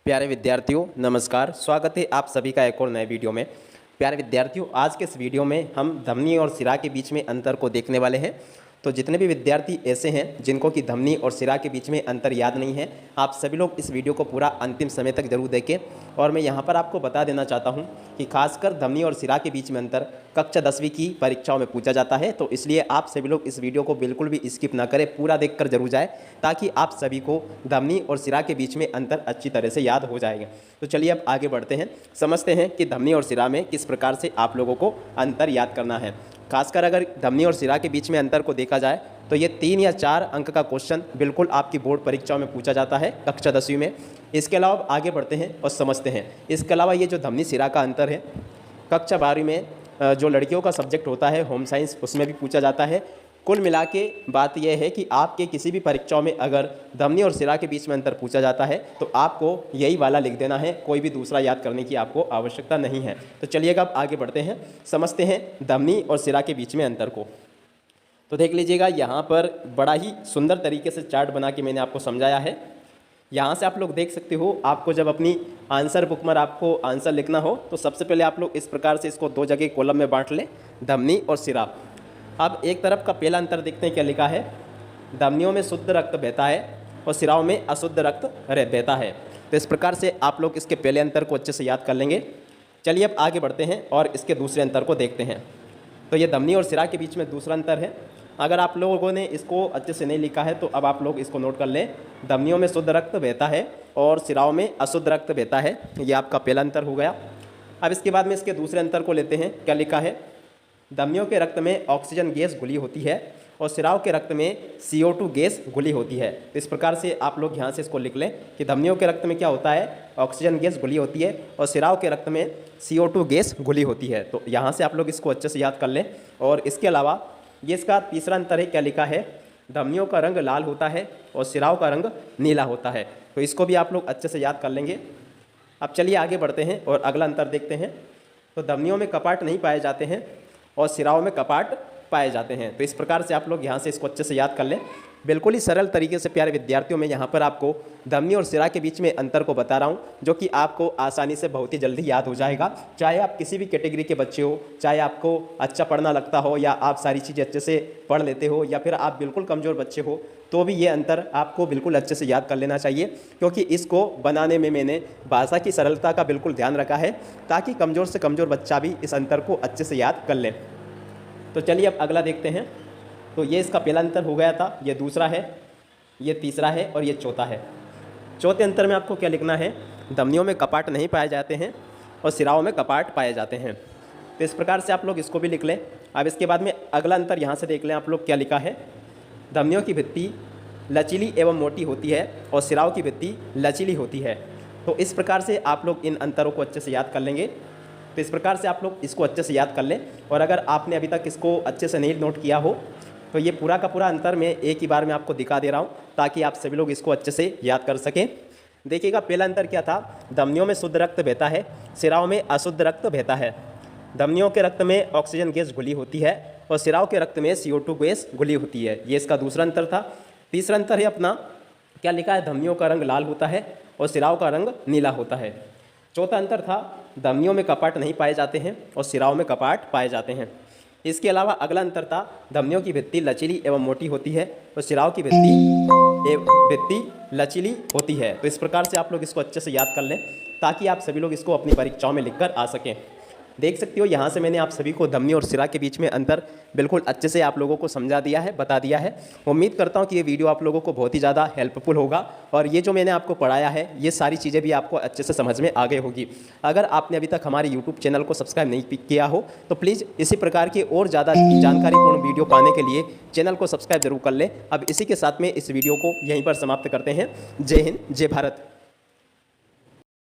प्यारे विद्यार्थियों नमस्कार, स्वागत है आप सभी का एक और नए वीडियो में। प्यारे विद्यार्थियों, आज के इस वीडियो में हम धमनी और सिरा के बीच में अंतर को देखने वाले हैं। तो जितने भी विद्यार्थी ऐसे हैं जिनको कि धमनी और सिरा के बीच में अंतर याद नहीं है, आप सभी लोग इस वीडियो को पूरा अंतिम समय तक जरूर देखें। और मैं यहाँ पर आपको बता देना चाहता हूँ कि खासकर धमनी और सिरा के बीच में अंतर कक्षा 10वीं की परीक्षाओं में पूछा जाता है। तो इसलिए आप सभी लोग इस वीडियो को बिल्कुल भी स्किप ना करें, पूरा देखकर जरूर जाए, ताकि आप सभी को धमनी और सिरा के बीच में अंतर अच्छी तरह से याद हो जाएगा। तो चलिए अब आगे बढ़ते हैं, समझते हैं कि धमनी और सिरा में किस प्रकार से आप लोगों को अंतर याद करना है। खासकर अगर धमनी और सिरा के बीच में अंतर को देखा जाए तो ये 3 या 4 अंक का क्वेश्चन बिल्कुल आपकी बोर्ड परीक्षाओं में पूछा जाता है कक्षा 10वीं में। इसके अलावा आगे बढ़ते हैं और समझते हैं। इसके अलावा ये जो धमनी सिरा का अंतर है, कक्षा 12वीं में जो लड़कियों का सब्जेक्ट होता है होम साइंस, उसमें भी पूछा जाता है। कुल मिला के बात यह है कि आपके किसी भी परीक्षाओं में अगर धमनी और सिरा के बीच में अंतर पूछा जाता है तो आपको यही वाला लिख देना है, कोई भी दूसरा याद करने की आपको आवश्यकता नहीं है। तो चलिएगा अब आगे बढ़ते हैं, समझते हैं धमनी और सिरा के बीच में अंतर को। तो देख लीजिएगा, यहाँ पर बड़ा ही सुंदर तरीके से चार्ट बना के मैंने आपको समझाया है। यहाँ से आप लोग देख सकते हो, आपको जब अपनी आंसर बुक में आपको आंसर लिखना हो तो सबसे पहले आप लोग इस प्रकार से इसको 2 जगह कॉलम में बांट लें, धमनी और सिरा। अब एक तरफ का पहला अंतर देखते हैं क्या लिखा है। धमनियों में शुद्ध रक्त बहता है और सिराओं में अशुद्ध रक्त बहता है। तो इस प्रकार से आप लोग इसके पहले अंतर को अच्छे से याद कर लेंगे। चलिए अब आगे बढ़ते हैं और इसके दूसरे अंतर को देखते हैं। तो ये धमनी और सिरा के बीच में दूसरा अंतर है। अगर आप लोगों ने इसको अच्छे से नहीं लिखा है तो अब आप लोग इसको नोट कर लें। धमनियों में शुद्ध रक्त बहता है और सिराओं में अशुद्ध रक्त बहता है, ये आपका पहला अंतर हो गया। अब इसके बाद में इसके दूसरे अंतर को लेते हैं, क्या लिखा है। धमनियों के रक्त में ऑक्सीजन गैस घुली होती है और सिराओं के रक्त में CO2 गैस घुली होती है। तो इस प्रकार से आप लोग यहाँ से इसको लिख लें कि धमनियों के रक्त में क्या होता है, ऑक्सीजन गैस घुली होती है और सिराओं के रक्त में CO2 गैस घुली होती है। तो यहाँ से आप लोग इसको अच्छे से याद कर लें। और इसके अलावा ये इसका तीसरा अंतर है, क्या लिखा है। धमनियों का रंग लाल होता है और सिराओं का रंग नीला होता है। तो इसको भी आप लोग अच्छे से याद कर लेंगे। अब चलिए आगे बढ़ते हैं और अगला अंतर देखते हैं। तो धमनियों में कपाट नहीं पाए जाते हैं और सिराओं में कपाट पाए जाते हैं। तो इस प्रकार से आप लोग यहाँ से इसको अच्छे से याद कर लें। बिल्कुल ही सरल तरीके से प्यारे विद्यार्थियों, मैं यहाँ पर आपको धमनी और सिरा के बीच में अंतर को बता रहा हूँ, जो कि आपको आसानी से बहुत ही जल्दी याद हो जाएगा। चाहे आप किसी भी कैटेगरी के बच्चे हो, चाहे आपको अच्छा पढ़ना लगता हो या आप सारी चीज़ें अच्छे से पढ़ लेते हो, या फिर आप बिल्कुल कमज़ोर बच्चे हो, तो भी ये अंतर आपको बिल्कुल अच्छे से याद कर लेना चाहिए। क्योंकि इसको बनाने में मैंने भाषा की सरलता का बिल्कुल ध्यान रखा है, ताकि कमज़ोर से कमज़ोर बच्चा भी इस अंतर को अच्छे से याद कर ले। तो चलिए अब अगला देखते हैं। तो ये इसका पहला अंतर हो गया था, ये दूसरा है, ये तीसरा है और ये चौथा है। चौथे अंतर में आपको क्या लिखना है, धमनियों में कपाट नहीं पाए जाते हैं और सिराओं में कपाट पाए जाते हैं। तो इस प्रकार से आप लोग इसको भी लिख लें। अब इसके बाद में अगला अंतर यहाँ से देख लें आप लोग, क्या लिखा है। धमनियों की भित्ति लचीली एवं मोटी होती है और सिराओं की भित्ति लचीली होती है। तो इस प्रकार से आप लोग इन अंतरों को अच्छे से याद कर लेंगे। तो इस प्रकार से आप लोग इसको अच्छे से याद कर लें। और अगर आपने अभी तक इसको अच्छे से नहीं नोट किया हो तो ये पूरा का पूरा अंतर मैं एक ही बार में आपको दिखा दे रहा हूँ, ताकि आप सभी लोग इसको अच्छे से याद कर सकें। देखिएगा, पहला अंतर क्या था। धमनियों में शुद्ध रक्त बहता है, सिराओं में अशुद्ध रक्त बहता है। धमनियों के रक्त में ऑक्सीजन गैस घुली होती है और सिराओं के रक्त में CO2 गैस घुली होती है। ये इसका दूसरा अंतर था। तीसरा अंतर है अपना, क्या लिखा है, धमनियों का रंग लाल होता है और सिराओं का रंग नीला होता है। चौथा अंतर था, धमनियों में कपाट नहीं पाए जाते हैं और सिराओं में कपाट पाए जाते हैं। इसके अलावा अगला अंतर था, धमनियों की भित्ति लचीली एवं मोटी होती है और सिराओं की भित्ति लचीली होती है। तो इस प्रकार से आप लोग इसको अच्छे से याद कर लें, ताकि आप सभी लोग इसको अपनी परीक्षाओं में लिखकर आ सकें। देख सकते हो, यहाँ से मैंने आप सभी को धमनी और सिरा के बीच में अंतर बिल्कुल अच्छे से आप लोगों को समझा दिया है, बता दिया है। उम्मीद करता हूँ कि ये वीडियो आप लोगों को बहुत ही ज़्यादा हेल्पफुल होगा और ये जो मैंने आपको पढ़ाया है, ये सारी चीज़ें भी आपको अच्छे से समझ में आ गई होगी। अगर आपने अभी तक हमारे यूट्यूब चैनल को सब्सक्राइब नहीं किया हो तो प्लीज़ इसी प्रकार के और ज़्यादा जानकारीपूर्ण वीडियो पाने के लिए चैनल को सब्सक्राइब जरूर कर लें। अब इसी के साथ में इस वीडियो को यहीं पर समाप्त करते हैं। जय हिंद, जय भारत।